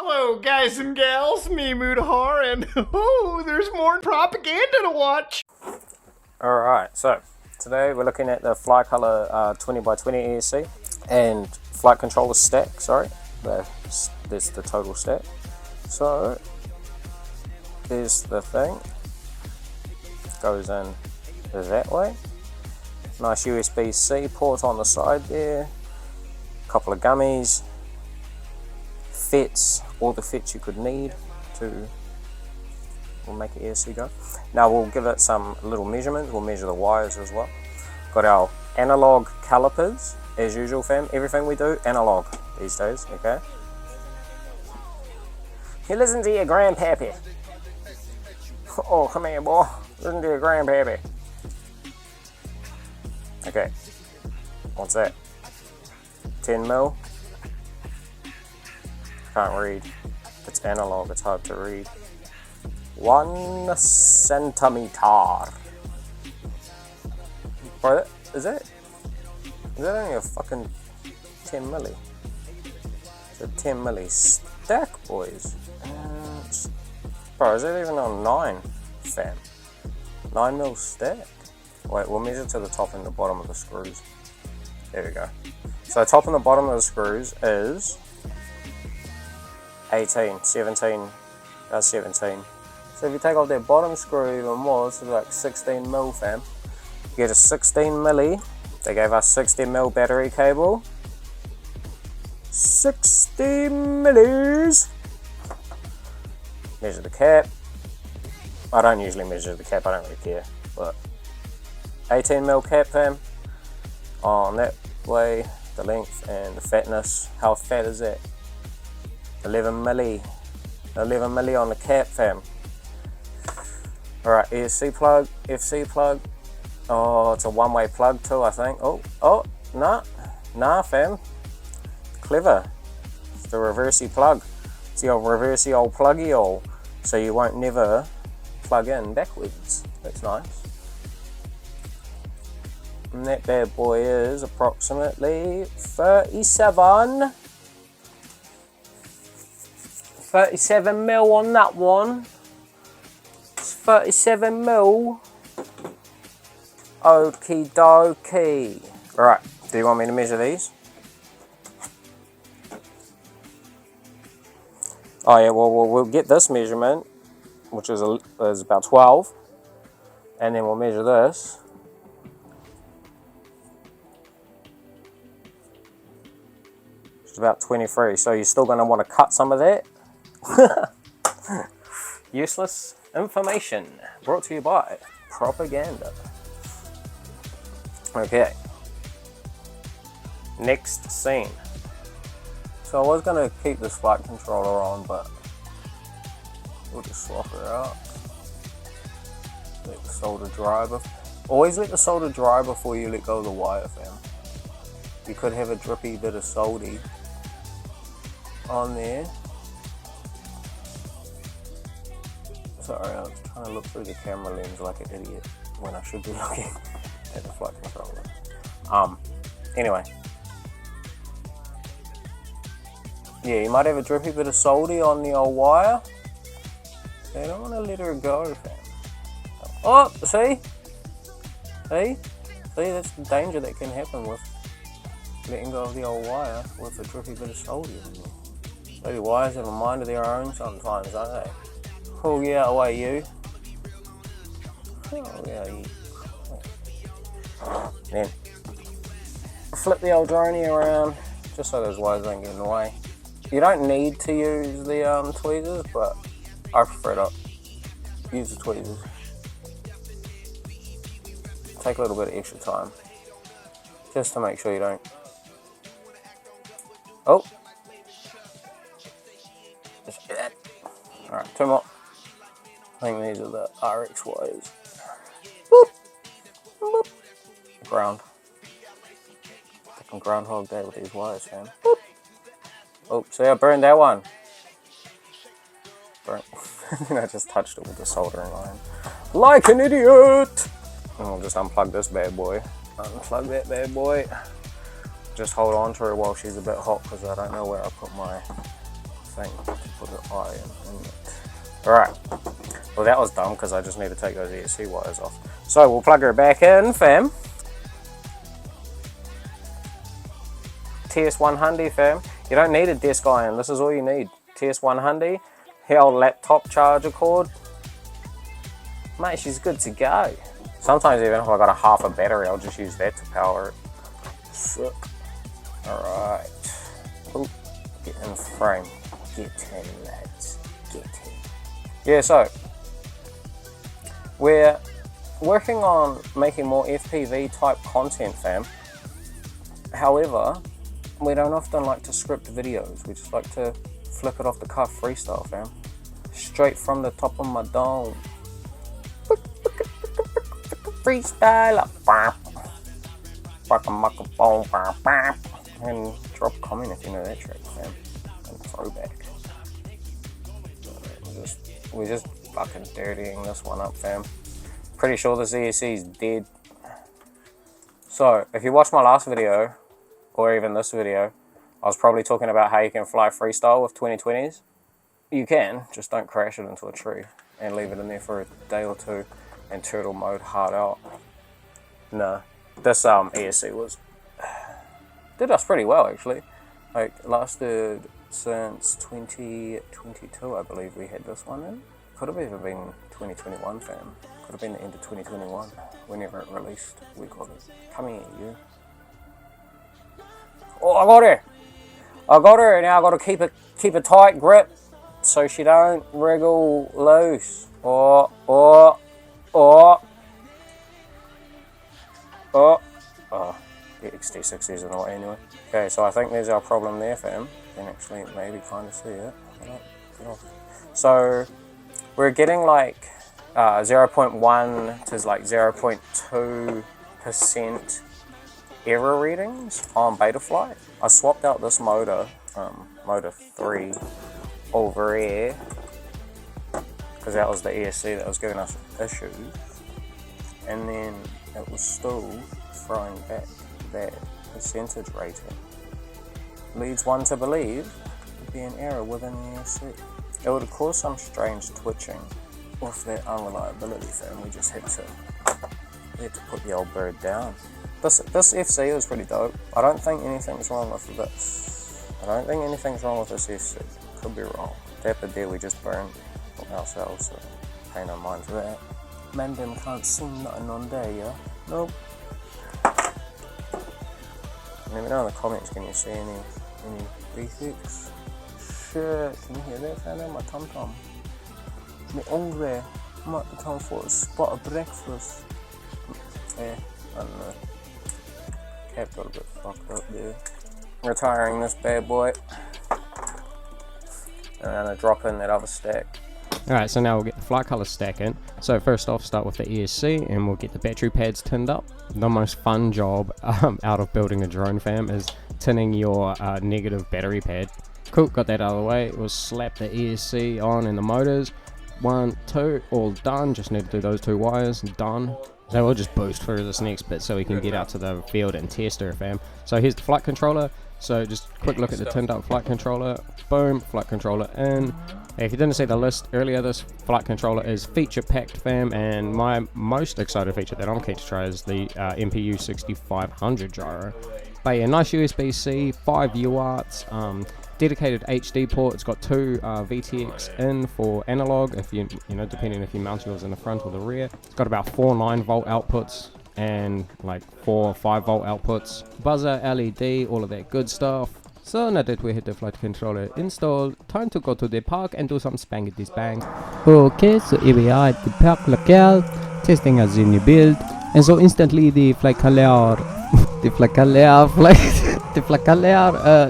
Hello, guys and gals, me Mudahar, and oh, there's more propaganda to watch. Alright, so today we're looking at the Flycolor 20x20 ESC and flight controller stack, sorry. That's the total stack. So, there's the thing. Goes in that way. Nice USB-C port on the side there. Couple of gummies. Fits, all the fits you could need to make an ESC go. Now we'll give it some little measurements, we'll measure the wires as well. Got our analog calipers, as usual fam, everything we do analog these days, okay? You listen to your grandpappy. Oh, come here boy, listen to your grandpappy. Okay, what's that? 10 mil? Can't read. It's analog, it's hard to read. 1 centimeter. Bro, is that only a fucking 10 milli? It's a 10 milli stack, boys. Bro, is that even on 9, fam? 9 mil stack? Wait, we'll measure to the top and the bottom of the screws. There we go. So top and the bottom of the screws is 18, 17, that's 17. So if you take off that bottom screw even more, it's like 16 mil fam. You get a 16 milli, they gave us 60 mil battery cable. 60 millis. Measure the cap. I don't usually measure the cap, I don't really care. But 18 mil cap fam. On that way, the length and the fatness. How fat is that? 11 milli on the cap fam. Alright, ESC plug, FC plug. Oh, it's a one-way plug too, I think. Oh, nah fam. Clever. It's the reversey plug. It's the old reversey old pluggy old. So you won't never plug in backwards. That's nice. And that bad boy is approximately 37 mil on that one. It's 37 mil. Okie dokie. Alright, do you want me to measure these? Oh yeah, well we'll get this measurement, which is about 12. And then we'll measure this. Which is about 23. So you're still going to want to cut some of that. Useless information brought to you by Propagnda. Okay, next scene. So I was going to keep this flight controller on, but we'll just swap her out. Let the solder dry. Always let the solder dry before you let go of the wire fam. You could have a drippy bit of soldy on there. Sorry, I was trying to look through the camera lens like an idiot when I should be looking at the flight controller. Anyway. Yeah, you might have a drippy bit of soldy on the old wire. So you don't want to let her go, fam. Oh, see? See, that's the danger that can happen with letting go of the old wire with a drippy bit of soldy on there. So the wires have a mind of their own sometimes, don't they? Oh yeah, away you. Oh yeah, you. Then flip the old droney around just so those wires don't get in the way. You don't need to use the tweezers, but I prefer to use the tweezers. Take a little bit of extra time just to make sure you don't. Oh. Alright, 2 more. I think these are the Rx wires. Boop. Boop. Ground. Fucking Groundhog Day with these wires, fam. Boop. Oh, see, I burned that one. Burnt. I just touched it with the soldering iron. Like an idiot! And we'll just unplug this bad boy. Unplug that bad boy. Just hold on to her while she's a bit hot because I don't know where I put my thing to put the eye in it. Alright, well that was dumb because I just need to take those ESC wires off. So we'll plug her back in, fam. TS100, fam. You don't need a desk iron, this is all you need. TS100, her old laptop charger cord. Mate, she's good to go. Sometimes even if I got a half a battery, I'll just use that to power it. Sick. Alright. Ooh, get in frame. Get in, lads. Get in. Yeah, so we're working on making more FPV type content, fam. However, we don't often like to script videos. We just like to flip it off the cuff freestyle, fam. Straight from the top of my dome. Freestyle. And drop a comment if you know that track, fam. And throwback. We're just fucking dirtying this one up, fam. Pretty sure this ESC is dead. So, if you watched my last video, or even this video, I was probably talking about how you can fly freestyle with 2020s. You can, just don't crash it into a tree and leave it in there for a day or two and turtle mode hard out. No, this ESC did us pretty well actually. Like lasted since 2022, I believe we had this one in. Could have even been 2021, fam. Could have been the end of 2021 whenever it released. We got it. Come here, you. Oh, I got her. I got her. Now I got to keep a tight grip so she don't wriggle loose. Oh. The XT6 is in the way anyway. Okay, so I think there's our problem there, fam. You can actually maybe kind of see it. Get off. So we're getting like 0.1 to like 0.2% error readings on Betaflight. I swapped out this motor, motor 3 over air, because that was the ESC that was giving us issues, and then it was still throwing back that percentage rating. Leads one to believe there'd be an error within the ESC. It would have caused some strange twitching with that unreliability thing. We just had to put the old bird down. This FC is pretty dope. I don't think anything's wrong with this. I don't think anything's wrong with this FC. Could be wrong. That bit there we just burned ourselves, so pay no mind to that. Man, them can't see nothing on there, yeah? Nope. Let me know in the comments, can you see any VTX? Shit, can you hear that, fam? My tom-tom. Me hungry. I'm at the time for a spot of breakfast. Yeah, I don't know. Cap got a bit fucked up there. Retiring this bad boy. And I'm gonna drop in that other stack. Alright, so now we'll get the Flycolor stack in. So first off, start with the ESC and we'll get the battery pads tinned up. The most fun job out of building a drone, fam, is tinning your negative battery pad. Cool, got that out of the way. We'll slap the ESC on and the motors. 1, 2, all done. Just need to do those 2 wires, done. So we'll just boost through this next bit so we can get out to the field and test her, fam. So here's the flight controller. So just quick look at the tinned up flight controller. Boom, flight controller in. If you didn't see the list earlier, this flight controller is feature packed, fam, and my most excited feature that I'm keen to try is the MPU 6500 gyro. But yeah, nice USB-C, 5 UARTs, dedicated HD port. It's got 2 VTX in for analog, if you know, depending if you mount yours in the front or the rear. It's got about 4 9-volt outputs and like 4 5-volt outputs. Buzzer, LED, all of that good stuff. So now that we had the flight controller installed, time to go to the park and do some spangity spang. Okay, so here we are at the park locale, testing as a new build, and so instantly the Flycolor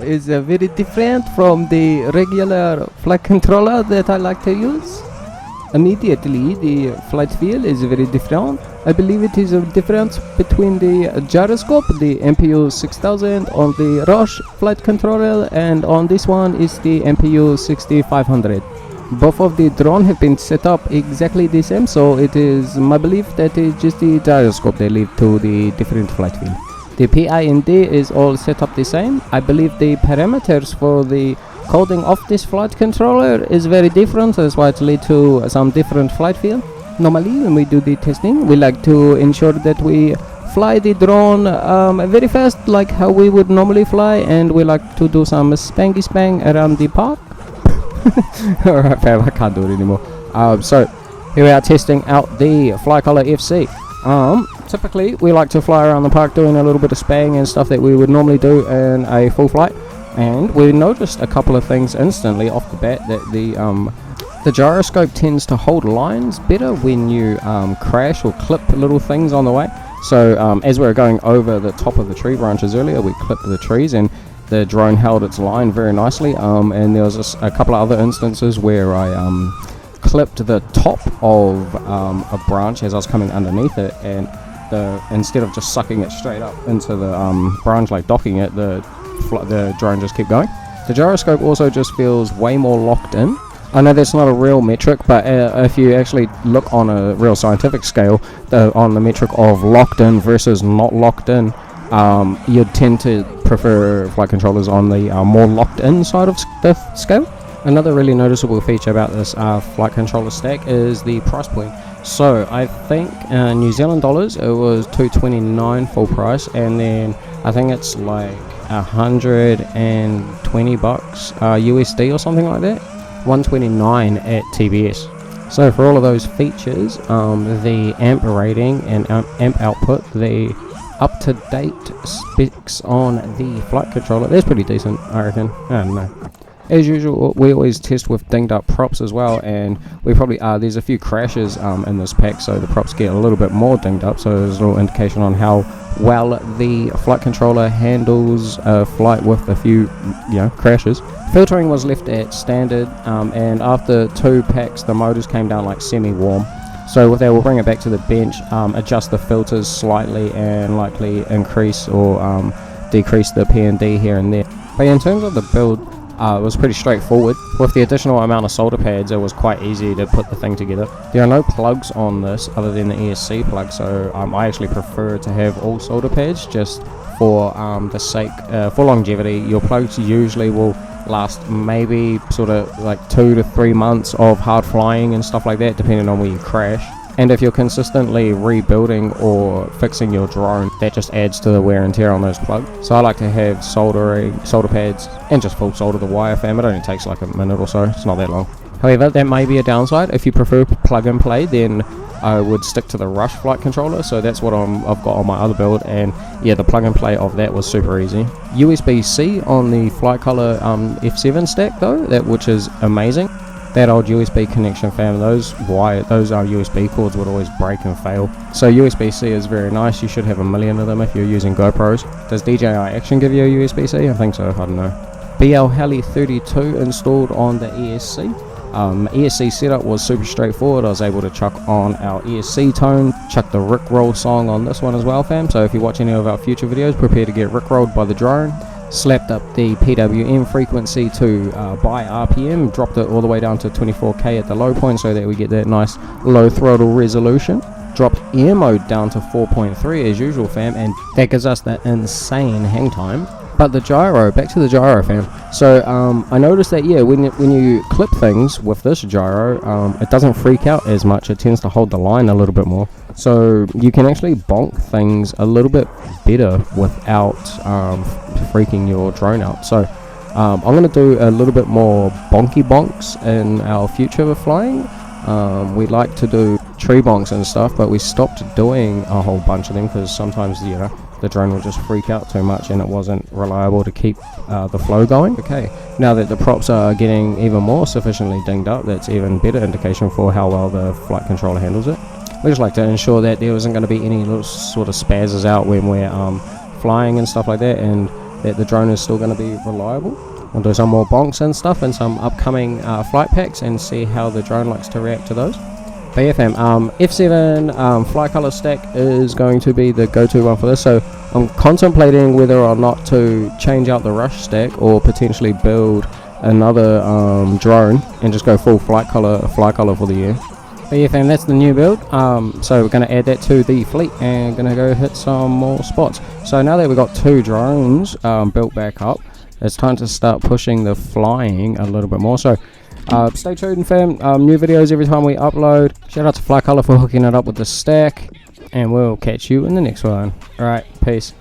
is very different from the regular flight controller that I like to use. Immediately the flight feel is very different. I believe it is a difference between the gyroscope, the MPU 6000 on the Rush flight controller, and on this one is the MPU 6500. Both of the drone have been set up exactly the same, so it is my belief that it's just the gyroscope they leave to the different flight feel. The PIND is all set up the same. I believe the parameters for the coding of this flight controller is very different. That's why it leads to some different flight feel. Normally, when we do the testing, we like to ensure that we fly the drone very fast, like how we would normally fly, and we like to do some spangy spang around the park. Alright fam, I can't do it anymore. So here we are testing out the Flycolor FC. Typically we like to fly around the park doing a little bit of spang and stuff that we would normally do in a full flight, and we noticed a couple of things instantly off the bat, that the gyroscope tends to hold lines better when you crash or clip little things on the way. So as we were going over the top of the tree branches earlier, we clipped the trees and the drone held its line very nicely, and there was a couple of other instances where I clipped the top of a branch as I was coming underneath it, and instead of just sucking it straight up into the branch like docking it, the drone just kept going. The gyroscope also just feels way more locked in. I know that's not a real metric, but if you actually look on a real scientific scale, on the metric of locked in versus not locked in, you'd tend to prefer flight controllers on the more locked in side of the scale. Another really noticeable feature about this flight controller stack is the price point. So I think New Zealand dollars it was $229 full price, and then I think it's like $120 USD or something like that. $129 at TBS. So for all of those features, the amp rating and amp output, the up-to-date specs on the flight controller, that's pretty decent, I reckon. I don't know. As usual, we always test with dinged up props as well, and we probably there's a few crashes in this pack, so the props get a little bit more dinged up, so there's a little indication on how well the flight controller handles flight with a few crashes. Filtering was left at standard, and after 2 packs the motors came down like semi-warm. So with that, we'll bring it back to the bench, adjust the filters slightly, and likely increase or decrease the P&D here and there. But yeah, in terms of the build, it was pretty straightforward. With the additional amount of solder pads, it was quite easy to put the thing together. There are no plugs on this other than the ESC plug, so I actually prefer to have all solder pads just for the sake, for longevity. Your plugs usually will last maybe sort of like 2 to 3 months of hard flying and stuff like that, depending on where you crash. And if you're consistently rebuilding or fixing your drone, that just adds to the wear and tear on those plugs. So I like to have solder pads and just full solder the wire, fam. It only takes like a minute or so, it's not that long. However, that may be a downside. If you prefer plug and play, then I would stick to the Rush flight controller, so that's what I've got on my other build, and yeah, the plug and play of that was super easy. USB-C on the Flycolor F7 stack though, which is amazing. That old USB connection, fam, those USB cords would always break and fail. So USB-C is very nice. You should have a million of them if you're using GoPros. Does DJI Action give you a USB-C? I think so, I don't know. BL Heli 32 installed on the ESC. ESC setup was super straightforward. I was able to chuck on our ESC tone, chuck the Rickroll song on this one as well, fam. So if you watch any of our future videos, prepare to get Rickrolled by the drone. Slapped up the PWM frequency to by RPM, dropped it all the way down to 24K at the low point so that we get that nice low throttle resolution. Dropped air mode down to 4.3 as usual, fam, and that gives us that insane hang time. But the gyro, back to the gyro, fam. So I noticed that when you clip things with this gyro, it doesn't freak out as much. It tends to hold the line a little bit more. So you can actually bonk things a little bit better without freaking your drone out. So I'm going to do a little bit more bonky bonks in our future of flying. We like to do tree bonks and stuff, but we stopped doing a whole bunch of them because sometimes the drone will just freak out too much and it wasn't reliable to keep the flow going. Okay, now that the props are getting even more sufficiently dinged up, that's even better indication for how well the flight controller handles it. We just like to ensure that there isn't going to be any little sort of spazzes out when we're flying and stuff like that, and that the drone is still going to be reliable. We'll do some more bonks and stuff in some upcoming flight packs and see how the drone likes to react to those. But yeah, fam, F7 Flycolor stack is going to be the go-to one for this, so I'm contemplating whether or not to change out the Rush stack or potentially build another drone and just go full Flycolor for the year. But yeah, fam, that's the new build. So we're going to add that to the fleet and going to go hit some more spots. So now that we've got 2 drones built back up, it's time to start pushing the flying a little bit more. So stay tuned, fam. New videos every time we upload. Shout out to Flycolor for hooking it up with the stack, and we'll catch you in the next one. Alright, peace.